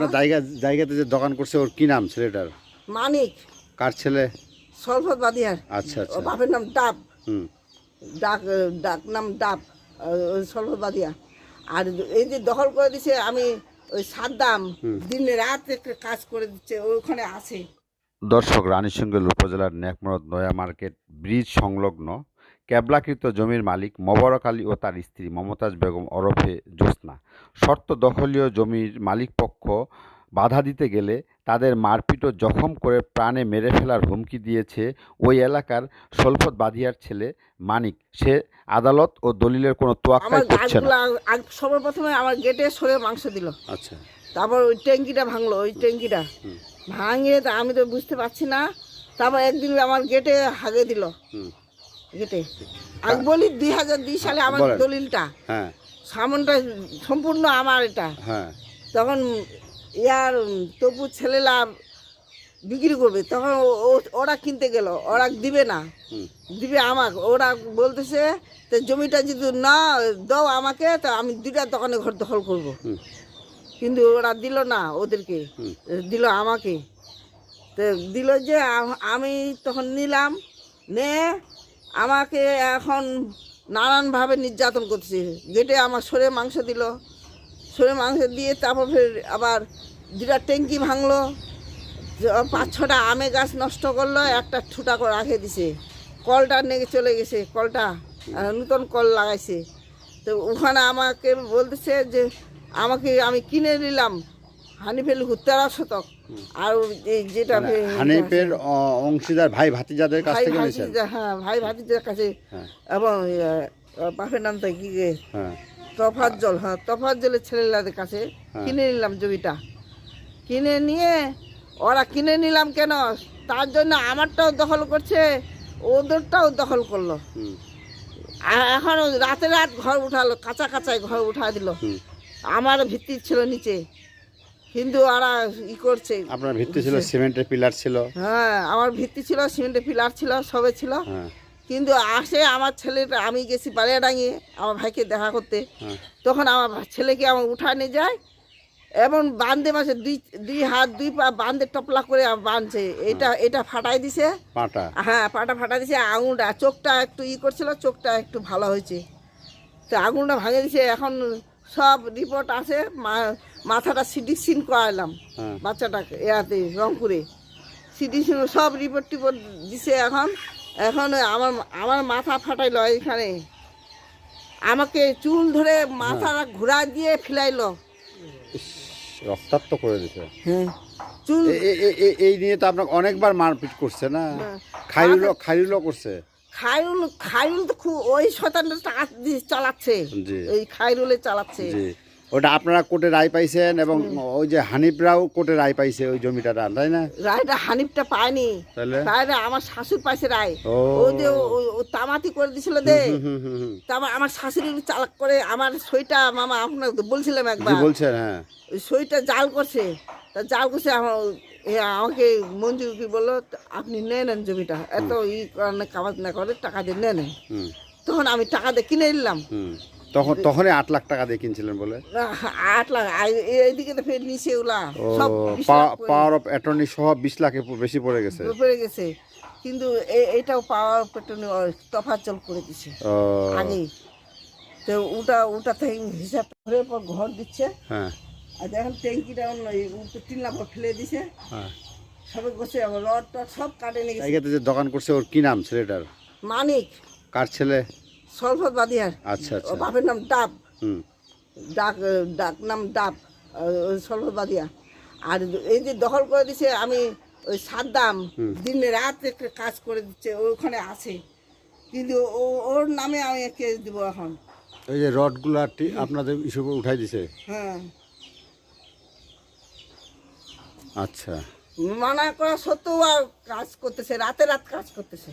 আপনার জায়গাতে যে দোকান করছে ওর কি নাম ছেলেটার? মানিক। কার ছেলে? সলফত বাদিয়ার। আচ্ছা আচ্ছা। ওর বাপের নাম ডাব। হুম। ডাক নাম ডাব। সলফত বাদিয়া। আর এই যে দখল করে দিছে, আমি ওই সাদ্দাম দিনে রাত কাজ করে দিচ্ছে, ওখানে আছে। দর্শক, রানীশঙ্গেল উপজেলার নেকমরদ নয়া মার্কেট ব্রিজ সংলগ্ন ক্যাবলাকৃত জমির মালিক মোবারক আলী ও তার স্ত্রী মমতাজ বেগম ওরফে জ্যোৎস্না শর্ত দখলীয় জমির মালিকপক্ষ বাধা দিতে গেলে তাদের মারপিট ও জখম করে প্রাণে মেরে ফেলার হুমকি দিয়েছে ওই এলাকার সলফত বাদিয়ার ছেলে মানিক। সে আদালত ও দলিলের কোনো তোয়াক্কাই করছে না। সবার প্রথমে আমার গেটে সরে মাংস দিল। আচ্ছা। তারপর ওই ট্যাঙ্কিটা ভাঙলো, ওই ট্যাঙ্কিটা ভাঙে আমি তো বুঝতে পারছি না। তারপর একদিন আমার গেটে হাগে দিল, গেটে। আমি বলি 2002 সালে আমার দলিলটা, সামনটা সম্পূর্ণ আমার এটা। তখন ইয়ার তবু ছেলেরা বিক্রি করবে, তখন ওরা কিনতে গেল, ওরা দিবে না, দিবে আমাকে। ওরা বলতেছে তো জমিটা যদি না দাও আমাকে, তো আমি 2টা দোকানে ঘর দখল করব। কিন্তু ওরা দিল না, ওদেরকে দিল আমাকে। তো দিল যে আমি তখন নিলাম, নে আমাকে এখন নানানভাবে নির্যাতন করছে। গেটে আমার সরে মাংস দিল, সরে মাংস দিয়ে তারপর ফের আবার 2টা ট্যাঙ্কি ভাঙলো, 5-6টা আমে গাছ নষ্ট করলো, একটা ঠুটা করে রাখে দিছে। কলটা নিয়ে চলে গেছে, কলটা নতুন কল লাগাইছে। তো ওখানে আমাকে বলতেছে যে আমি কিনে নিলাম হানিফের 13 শতক। আর যেটা হানিফের অংশীদার ভাই ভাতিজাদের কাছ থেকে নিয়েছেন? হ্যাঁ, ভাই ভাতিজাদের কাছে। এবং বাপের নামটা কি গে, তফাজ্জল। হ্যাঁ, তফাজ্জলের ছেলেদের কাছে কিনে নিলাম জমিটা। কিনে নিয়ে ওরা কিনে নিলাম কেন, তার জন্য আমারটাও দখল করছে, ওদেরটাও দখল করলো। এখন রাতে রাত ঘর উঠালো, কাঁচায় ঘর উঠা দিল। আমার ভিত্তি ছিল নিচে, কিন্তু ওরা করছে। আপনার ভিত্তি ছিল সিমেন্টের পিলার ছিল? হ্যাঁ, আমার ভিত্তি ছিল, সিমেন্টের পিলার ছিল, সবে ছিল। কিন্তু আসে আমার ছেলেটা, আমি গেছি বালিয়াডাঙ্গি আমার ভাইকে দেখা করতে, তখন আমার ছেলেকে আমার উঠা নিয়ে যায় এবং বান্ধে মাসে দুই হাত 2 পা বান্ধে টপলা করে বাঁধছে। এটা ফাটাই দিছে পাটা। হ্যাঁ, পাটা ফাটাই দিছে। আঙুলটা, চোখটা একটু করছিল, চোখটা একটু ভালো হয়েছে। তো আঙুলটা ভাঙে দিছে। এখন সব রিপোর্ট আছে, মাথাটা সিটি স্ক্যান করাইলাম বাচ্চাটাকে ইয়াতে রংপুরে। সিটি স্ক্যান সব রিপোর্ট দিছে। এখন আমার মাথা ফাটাইলো, এখানে আমাকে চুল ধরে মাথাটা ঘুরা দিয়ে ফেলাইলো, রক্তাক্ত করে দিছে। এই নিয়ে তো আপনাকে অনেকবার মারপিট করছে না? খাইরুলও করছে? খাইরুল তো খুব ওই শয়তানটা টাকা দিয়ে চালাচ্ছে, এই খাইরুলে চালাচ্ছে। ওটা আপনারা কোর্টে রায় পাইছেন এবং ওই যে হানিফরাও কোর্টে রায় পাইছে ওই জমিটা, তাই না? রায়টা হানিফটা পায়নি, তাহলে আমার শাশুর পাইছে রায়। ও যে তামাতি করে দিছিল দে, তারপর আমার শাশুড়ি চালাক করে আমার সইটা, মামা আপনাকে বলছিলাম একবার, বলছেন? হ্যাঁ, ওই সইটা জাল করছে। তা জাল করছে আমাকে মঞ্জুর কি বললো, আপনি নিয়ে নেন জমিটা, এত কারণে কামাজ না করে টাকা দিয়ে নিয়ে নেন। তখন আমি টাকা দিয়ে কিনে নিলাম। তখনই 8 লাখ টাকা দিয়ে কিনছিলেন বলে? 8 লাখ। এইদিকে তো ফের নিচে ওলা সব পাওয়ার অফ অ্যাটর্নি সহ 20 লাখের বেশি পড়ে গেছে। কিন্তু এটাও পাওয়ার অফ অ্যাটর্নি তফাজ্জল করে দিছে আগে। তো ওটা থেকে হিসাব করে পর ঘর দিচ্ছে। আর এখন ট্যাঙ্কিটা 3 লাখ ফেলে দিছে। সবে বসে রড টড সব কাটে নিয়ে গেছে। জায়গাতে যে দোকান করছে ওর কি নাম ছেলেটার? মানিক। কার ছেলে? সলফত বাদিয়ার। আচ্ছা আচ্ছা। বাপের নাম ডাব। ডাক নাম ডাব, সলফত বাদিয়া। আর এই যে দখল করে দিছে, আমি ওই সাদ্দাম দিনে রাত কাজ করে দিচ্ছে, ওখানে আছে। কিন্তু ওর নামে আমি কেস দিব এখন। ওই যে রডগুলা আপনাদের ইস্যু উঠাই দিছে? হ্যাঁ। আচ্ছা। মানা করা সত্ত্বেও আর কাজ করতেছে, রাতে রাত কাজ করতেছে।